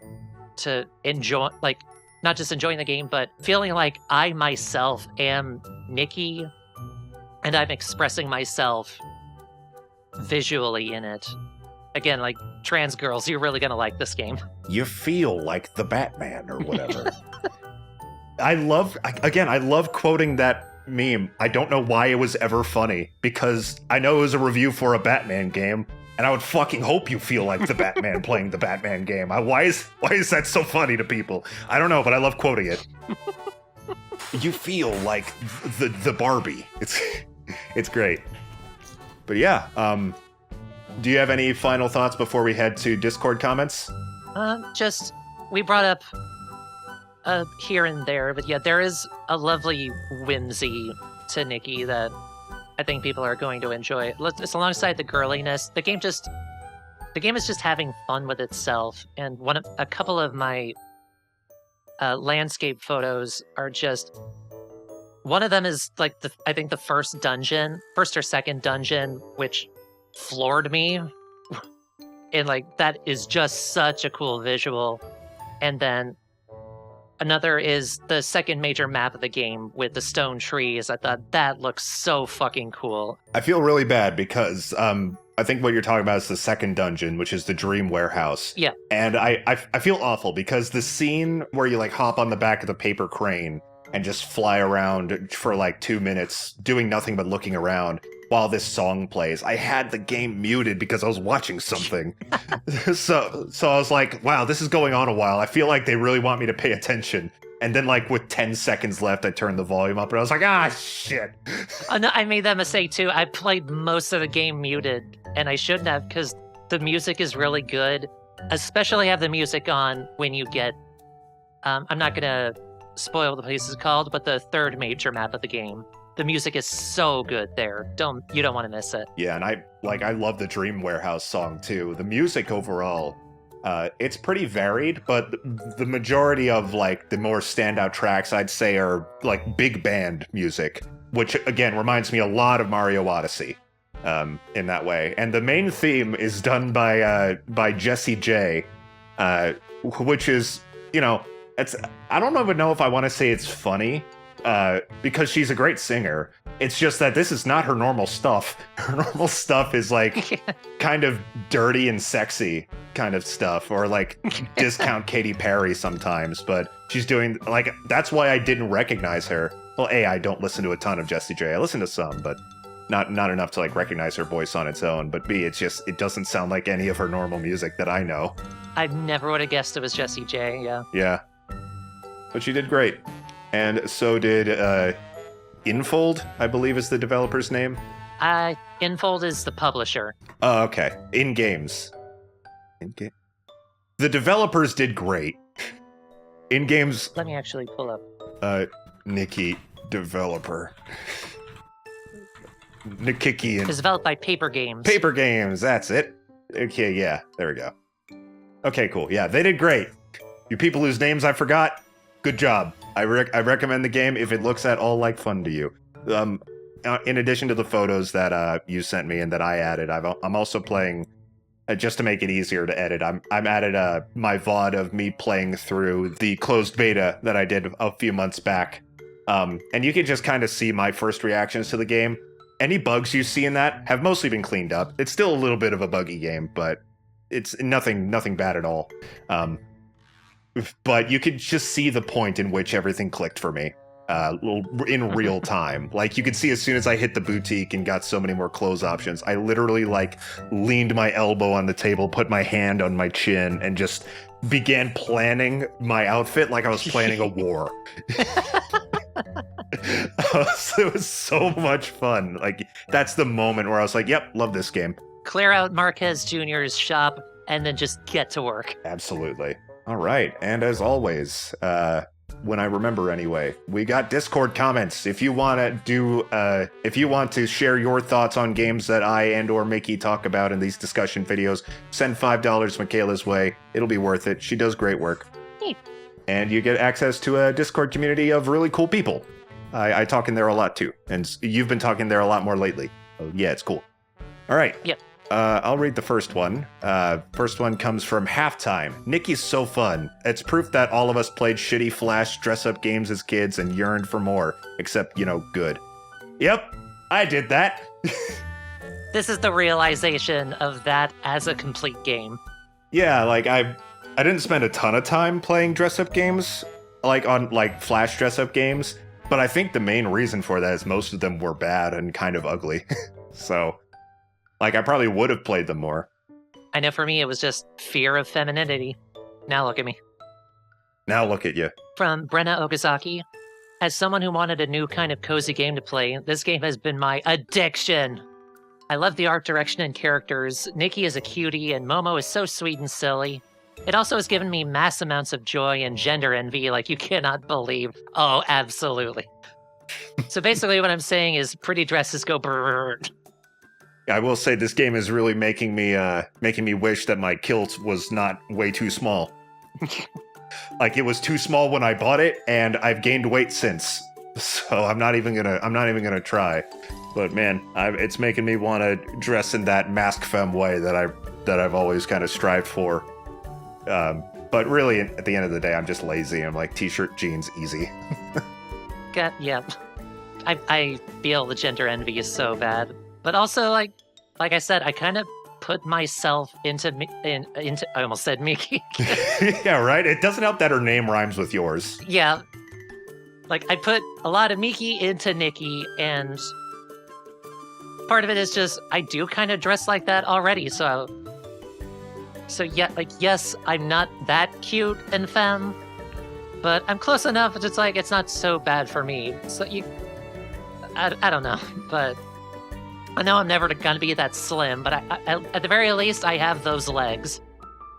to enjoy, like not just enjoying the game, but feeling like I myself am Nikki and I'm expressing myself visually in it. Again, like trans girls, you're really gonna like this game. You feel like the Batman or whatever. I love quoting that meme. I don't know why it was ever funny, because I know it was a review for a Batman game, and I would fucking hope you feel like the Batman playing the Batman game. Why is that so funny to people? I don't know, but I love quoting it. You feel like the Barbie. It's great. But yeah, do you have any final thoughts before we head to Discord comments? Just, we brought up here and there, but yeah, there is a lovely whimsy to Nikki that I think people are going to enjoy. It's alongside the girliness. The game is just having fun with itself, and a couple of my landscape photos are just. One of them is like I think the first or second dungeon, which floored me. And like that is just such a cool visual. And then another is the second major map of the game with the stone trees. I thought that looks so fucking cool. I feel really bad because I think what you're talking about is the second dungeon, which is the Dream Warehouse. Yeah. And I feel awful because the scene where you like hop on the back of the paper crane and just fly around for like 2 minutes doing nothing but looking around while this song plays. I had the game muted because I was watching something. so I was like, wow, this is going on a while. I feel like they really want me to pay attention. And then like with 10 seconds left, I turned the volume up and I was like, shit. No, I made that mistake too. I played most of the game muted, and I shouldn't have, because the music is really good. Especially have the music on when you get, I'm not gonna spoil what the place is called, but the third major map of the game. The music is so good there. You don't want to miss it. Yeah, and I love the Dream Warehouse song too. The music overall, it's pretty varied, but the majority of like the more standout tracks I'd say are like big band music, which again reminds me a lot of Mario Odyssey, in that way. And the main theme is done by Jessie J, which is, I don't even know if I want to say it's funny, because she's a great singer. It's just that this is not her normal stuff. Her normal stuff is like kind of dirty and sexy kind of stuff, or like discount Katy Perry sometimes, but she's doing like, that's why I didn't recognize her. Well, A, I don't listen to a ton of Jessie J. I listen to some, but not enough to like recognize her voice on its own. But B, it doesn't sound like any of her normal music that I know. I never would have guessed it was Jessie J, yeah. Yeah. But she did great. And so did Infold, I believe is the developer's name. Infold is the publisher. Oh, okay. In games. The developers did great. In games. Let me actually pull up. Nikki, developer. Nikki. It's developed by Paper Games. Paper Games, that's it. Okay, yeah, there we go. Okay, cool. Yeah, they did great. You people whose names I forgot, good job. I recommend the game if it looks at all like fun to you. In addition to the photos that you sent me and that I added, I'm also playing. Just to make it easier to edit, I'm added my VOD of me playing through the closed beta that I did a few months back. And you can just kind of see my first reactions to the game. Any bugs you see in that have mostly been cleaned up. It's still a little bit of a buggy game, but it's nothing bad at all. But you could just see the point in which everything clicked for me. In real time. Like, you could see as soon as I hit the boutique and got so many more clothes options, I literally, like, leaned my elbow on the table, put my hand on my chin, and just began planning my outfit like I was planning a war. It was so much fun. Like, that's the moment where I was like, yep, love this game. Clear out Marquez Jr.'s shop, and then just get to work. Absolutely. All right, and as always, when I remember anyway, we got Discord comments. If you want to share your thoughts on games that I and or Miki talk about in these discussion videos, send $5 Michaela's way. It'll be worth it. She does great work. Hey. And you get access to a Discord community of really cool people. I talk in there a lot too, and you've been talking there a lot more lately. So yeah, it's cool. All right. Yep. I'll read the first one. First one comes from Halftime. Nikki's so fun. It's proof that all of us played shitty Flash dress-up games as kids and yearned for more. Except, good. Yep, I did that. This is the realization of that as a complete game. Yeah, like, I didn't spend a ton of time playing dress-up games, on Flash dress-up games, but I think the main reason for that is most of them were bad and kind of ugly. So... I probably would have played them more. I know for me, it was just fear of femininity. Now look at me. Now look at you. From Brenna Okazaki. As someone who wanted a new kind of cozy game to play, this game has been my addiction. I love the art direction and characters. Nikki is a cutie, and Momo is so sweet and silly. It also has given me mass amounts of joy and gender envy like you cannot believe. Oh, absolutely. So basically what I'm saying is pretty dresses go brrrr. I will say this game is really making me wish that my kilt was not way too small. It was too small when I bought it, and I've gained weight since. So I'm not even gonna try. But man, it's making me want to dress in that mask femme way that I've always kind of strived for. But really, at the end of the day, I'm just lazy. I'm like t-shirt, jeans, easy. Yeah, I feel the gender envy is so bad. But also, like I said, I kind of put myself into I almost said Miki. Yeah, right? It doesn't help that her name rhymes with yours. Yeah. I put a lot of Miki into Nikki, and part of it is just, I do kind of dress like that already, so yeah, yes, I'm not that cute and femme, but I'm close enough, it's not so bad for me. So I don't know, but... I know I'm never going to be that slim, but I, at the very least, I have those legs.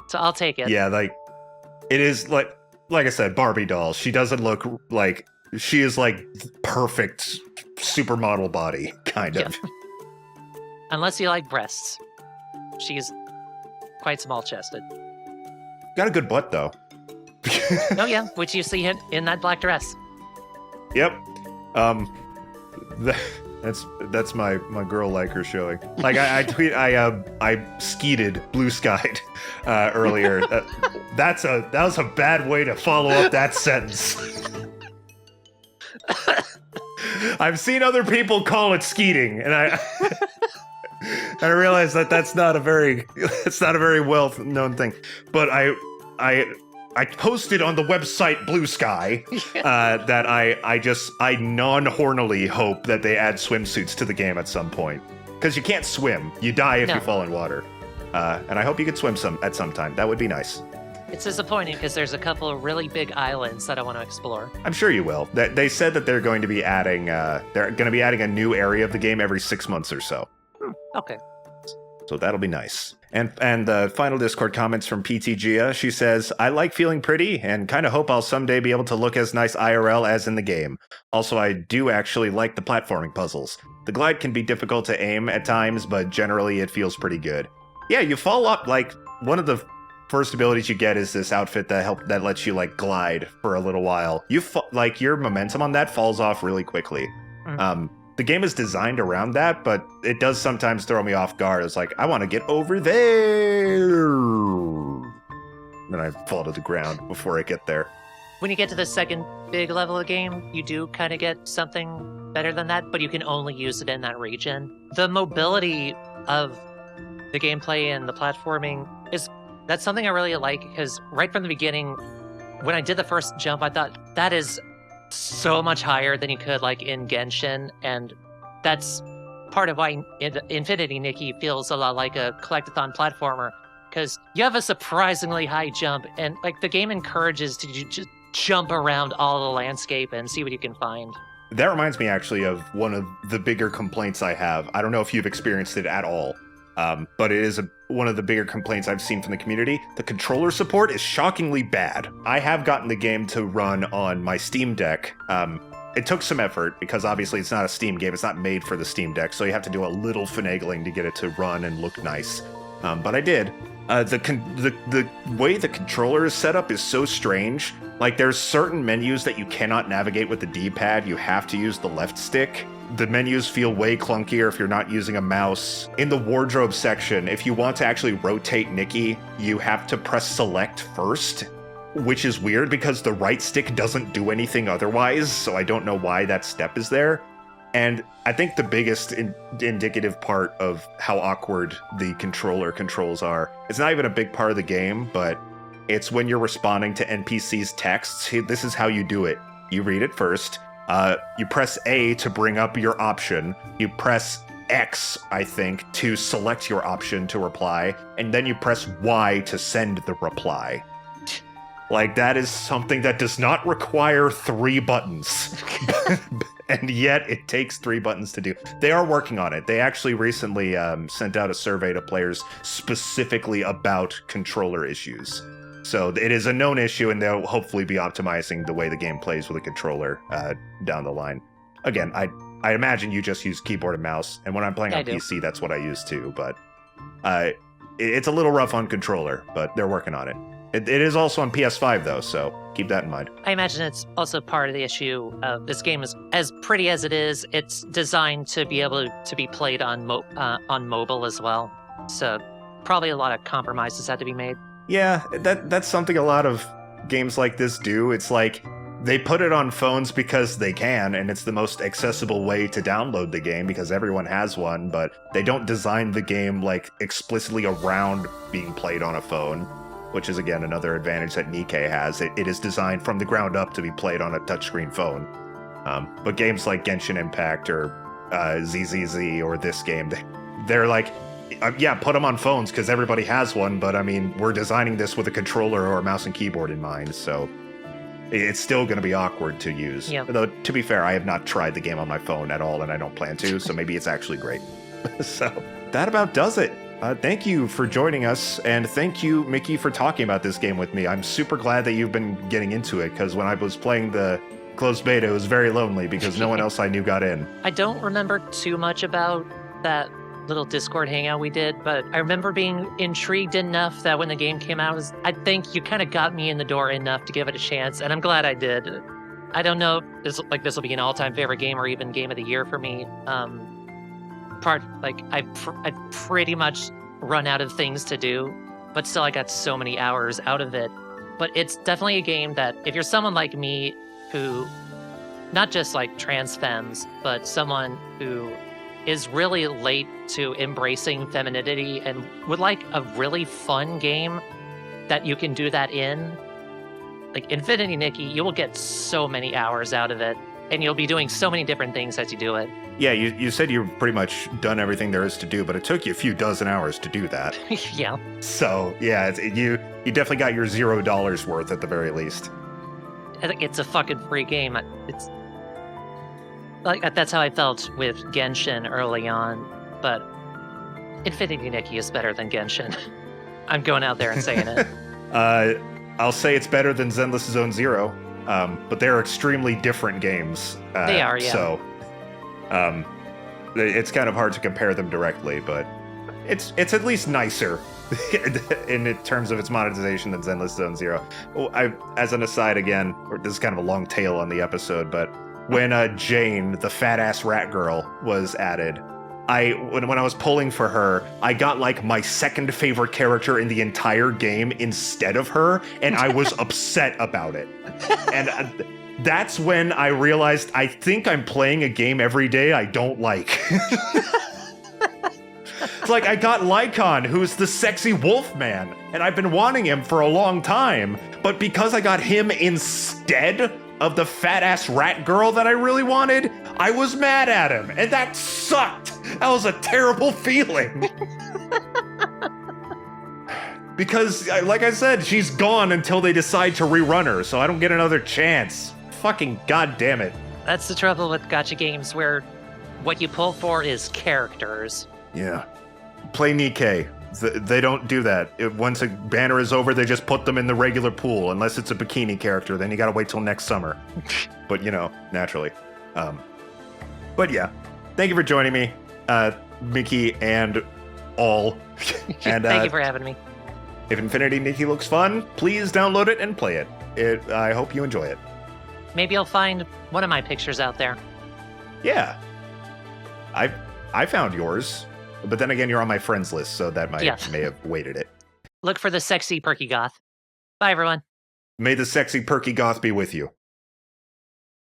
So I'll take it. Yeah, it is, like I said, Barbie doll. She doesn't look like... She is, perfect supermodel body, kind of. Yeah. Unless you like breasts. She's quite small-chested. Got a good butt, though. Oh, yeah, which you see in that black dress. Yep. That's my girl liker showing. I skeeted, blue skied earlier. That was a bad way to follow up that sentence. I've seen other people call it skeeting, and I realize that's not a very well known thing. But I posted on the website Blue Sky that I non-hornily hope that they add swimsuits to the game at some point. Because you can't swim. You die if you fall in water. And I hope you could swim at some time. That would be nice. It's disappointing because there's a couple of really big islands that I want to explore. I'm sure you will. They said that they're going to be adding a new area of the game every 6 months or so. Okay. So that'll be nice. And the final Discord comments from PT Gia. She says, I like feeling pretty and kind of hope I'll someday be able to look as nice IRL as in the game. Also, I do actually like the platforming puzzles. The glide can be difficult to aim at times, but generally it feels pretty good. Yeah, you fall up, one of the first abilities you get is this outfit that lets you like glide for a little while. Like your momentum on that falls off really quickly. The game is designed around that, but it does sometimes throw me off guard. It's like, I want to get over there. Then I fall to the ground before I get there. When you get to the second big level of the game, you do kind of get something better than that, but you can only use it in that region. The mobility of the gameplay and the platforming that's something I really like, because right from the beginning, when I did the first jump, I thought that is so much higher than you could like in Genshin, and that's part of why Infinity Nikki feels a lot like a Collectathon platformer, because you have a surprisingly high jump, and like the game encourages you to just jump around all the landscape and see what you can find. That reminds me actually of one of the bigger complaints I have. I don't know if you've experienced it at all, but it is one of the bigger complaints I've seen from the community. The controller support is shockingly bad. I have gotten the game to run on my Steam Deck. It took some effort because obviously it's not a Steam game. It's not made for the Steam Deck, so you have to do a little finagling to get it to run and look nice. But I did. The way the controller is set up is so strange. Like, there's certain menus that you cannot navigate with the D-pad. You have to use the left stick. The menus feel way clunkier if you're not using a mouse. In the wardrobe section, if you want to actually rotate Nikki, you have to press select first, which is weird because the right stick doesn't do anything otherwise, so I don't know why that step is there. And I think the biggest indicative part of how awkward the controller controls are, it's not even a big part of the game, but it's when you're responding to NPCs' texts. This is how you do it. You read it first. You press A to bring up your option. You press X, I think, to select your option to reply. And then you press Y to send the reply. Like, that is something that does not require 3 buttons. And yet it takes 3 buttons to do. They are working on it. They actually recently sent out a survey to players specifically about controller issues. So it is a known issue, and they'll hopefully be optimizing the way the game plays with a controller down the line. Again, I imagine you just use keyboard and mouse, and when I'm playing on PC, that's what I use too. But it's a little rough on controller, but they're working on it. It is also on PS5 though, so keep that in mind. I imagine it's also part of the issue of this game is as pretty as it is. It's designed to be able to be played on mobile as well. So probably a lot of compromises had to be made. Yeah, that's something a lot of games like this do. It's like they put it on phones because they can, and it's the most accessible way to download the game because everyone has one, but they don't design the game like explicitly around being played on a phone, which is again another advantage that Nikki has. It is designed from the ground up to be played on a touchscreen phone. But games like Genshin Impact or ZZZ or this game, they're like, yeah, put them on phones because everybody has one, but I mean, we're designing this with a controller or a mouse and keyboard in mind, so it's still going to be awkward to use. Yeah. Though, to be fair, I have not tried the game on my phone at all, and I don't plan to, so maybe it's actually great. So that about does it. Thank you for joining us, and thank you, Miki, for talking about this game with me. I'm super glad that you've been getting into it, because when I was playing the closed beta, it was very lonely because no one else I knew got in. I don't remember too much about that little Discord hangout we did, but I remember being intrigued enough that when the game came out, I think you kind of got me in the door enough to give it a chance, and I'm glad I did. I don't know if this will be an all-time favorite game or even game of the year for me. I've pretty much run out of things to do, but still I got so many hours out of it. But it's definitely a game that if you're someone like me who, not just like trans femmes, but someone who is really late to embracing femininity and would like a really fun game that you can do that in, like Infinity Nikki, you will get so many hours out of it, and you'll be doing so many different things as you do it. Yeah, you said you've pretty much done everything there is to do, but it took you a few dozen hours to do that. Yeah. So, yeah, you definitely got your $0 worth at the very least. I think it's a fucking free game. It's like that's how I felt with Genshin early on, but Infinity Nikki is better than Genshin. I'm going out there and saying it. I'll say it's better than Zenless Zone Zero, but they're extremely different games. They are, yeah. So, it's kind of hard to compare them directly, but it's at least nicer in terms of its monetization than Zenless Zone Zero. Oh, as an aside again, or this is kind of a long tail on the episode, but when Jane, the fat ass rat girl, was added, when I was pulling for her, I got like my second favorite character in the entire game instead of her, and I was upset about it. And that's when I realized I think I'm playing a game every day I don't like. It's like I got Lycon, who's the sexy wolf man, and I've been wanting him for a long time, but because I got him instead of the fat-ass rat girl that I really wanted, I was mad at him, and that sucked! That was a terrible feeling! Because, like I said, she's gone until they decide to rerun her, so I don't get another chance. Fucking goddamn it. That's the trouble with gacha games, where what you pull for is characters. Yeah. Play Nikki. They don't do that. Once a banner is over, they just put them in the regular pool, unless it's a bikini character. Then you gotta wait till next summer. But, you know, naturally. But yeah. Thank you for joining me, Miki and all. And, Thank you for having me. If Infinity Nikki looks fun, please download it and play it. I hope you enjoy it. Maybe you'll find one of my pictures out there. Yeah. I found yours. But then again, you're on my friends list, so that may have weighted it. Look for the sexy perky goth. Bye, everyone. May the sexy perky goth be with you.